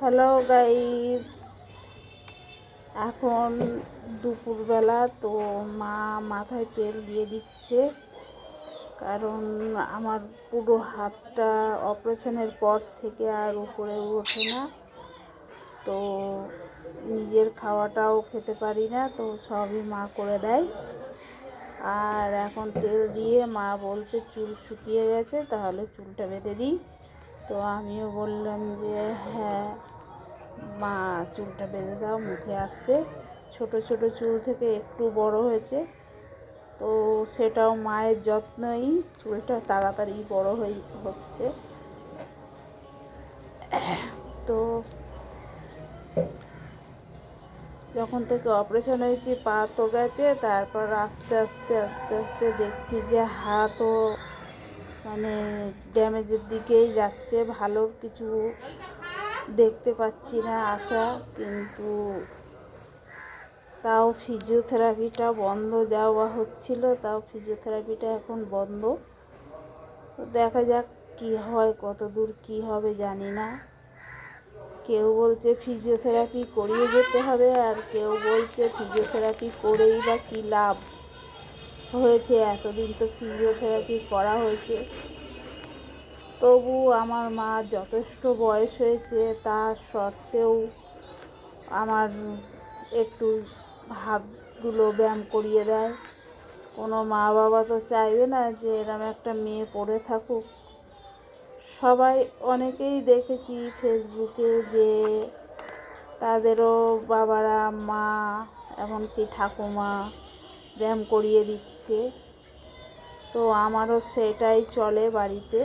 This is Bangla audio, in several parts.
হ্যালো গাইস, এখন দুপুরবেলা। তো মা মাথায় তেল দিয়ে দিচ্ছে, কারণ আমার পুরো হাতটা অপারেশনের পর থেকে আর উপরে ওঠে না। তো নিজের খাওয়াটাও খেতে পারি না, তো সবই মা করে দেয়। আর এখন তেল দিয়ে মা বলছে চুল শুকিয়ে গেছে, তাহলে চুলটা বেঁধে দিই। তো আমিও বললাম যে হ্যাঁ মা, চুলটা বেঁধে দাও, মুখে আসছে। ছোট ছোট চুল থেকে একটু বড় হয়েছে, তো সেটাও মায়ের যত্নই চুলটা তাড়াতাড়ি বড় হচ্ছে। তো যখন থেকে অপারেশন হয়েছে পা তো গেছে, তারপর আস্তে আস্তে আস্তে আস্তে দেখছি যে হাতও মানে ড্যামেজের দিকেই যাচ্ছে। ভালো কিছু দেখতে পাচ্ছি না আশা, কিন্তু তাও ফিজিওথেরাপিটা বন্ধ, যাওয়া হচ্ছিল, তাও ফিজিওথেরাপিটা এখন বন্ধ। তো দেখা যাক কী হয়, কত দূর কী হবে জানি না। কেউ বলছে ফিজিওথেরাপি করিয়ে যেতে হবে, আর কেউ বলছে ফিজিওথেরাপি করেই বা কী লাভ হয়েছে, এতদিন তো ফিজিওথেরাপি করা হয়েছে। তবু আমার মা যথেষ্ট বয়স হয়েছে, তা সত্ত্বেও আমার একটু হাতগুলো ব্যায়াম করিয়ে দেয়। কোনো মা বাবা তো চাইবে না যে এরম একটা মেয়ে পড়ে থাকুক। সবাই অনেকেই দেখেছি ফেসবুকে যে তাদেরও বাবারা, মা, এমনকি ঠাকুমা ব্যায়াম করিয়ে দিচ্ছে। তো আমারও সেটাই চলে বাড়িতে,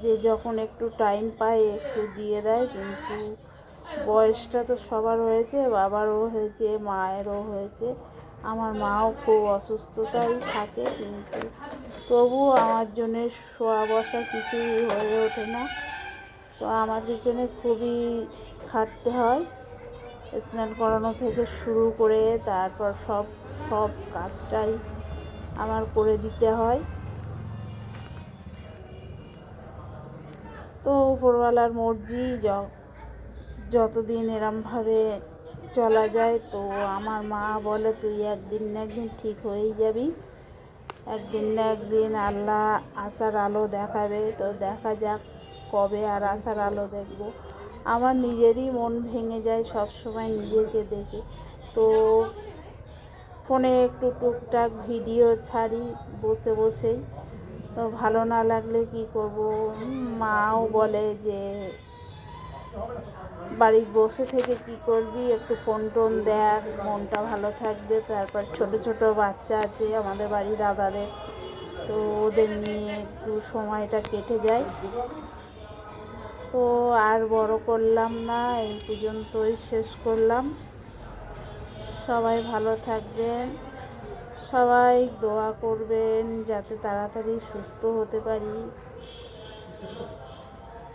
যে যখন একটু টাইম পায় একটু দিয়ে দেয়। কিন্তু বয়সটা তো সবার হয়েছে, বাবারও হয়েছে, মায়েরও হয়েছে। আমার মাও খুব অসুস্থতাই থাকে, কিন্তু তবুও আমার জন্যে শোয়া বসা কিছুই হয়ে ওঠে না। তো আমার পিছনে খুবই খাটতে হয়, স্নান করানো থেকে শুরু করে তারপর সব সব কাজটাই আমার করে দিতে হয়। তো উপরওয়ালার মর্জি, যতদিন এরমভাবে চলা যায়। তো আমার মা বলে তুই একদিন না একদিন ঠিক হয়েই যাবি, একদিন না একদিন আল্লাহ আশার আলো দেখাবে। তো দেখা যাক কবে আর আশার আলো দেখব। আমার নিজেরই মন ভেঙে যায় সব সময় নিজেকে দেখে। তো ফোনে একটু টুকটাক ভিডিও ছাড়ি বসে বসেই, তো ভালো না লাগলে কি করব। মাও বলে যে বাড়ি বসে থেকে কি করবি, একটু ফোন টোন দেখ, মনটা ভালো থাকবে। তারপর ছোট ছোট বাচ্চা আছে আমাদের বাড়ি দাদাদের, তো ওদের নিয়ে একটু সময়টা কেটে যায়। তো আর বড় করলাম না, এই পর্যন্তই শেষ করলাম। সবাই ভালো থাকবেন, সবাই দোয়া করবেন যাতে তাড়াতাড়ি সুস্থ হতে পারি।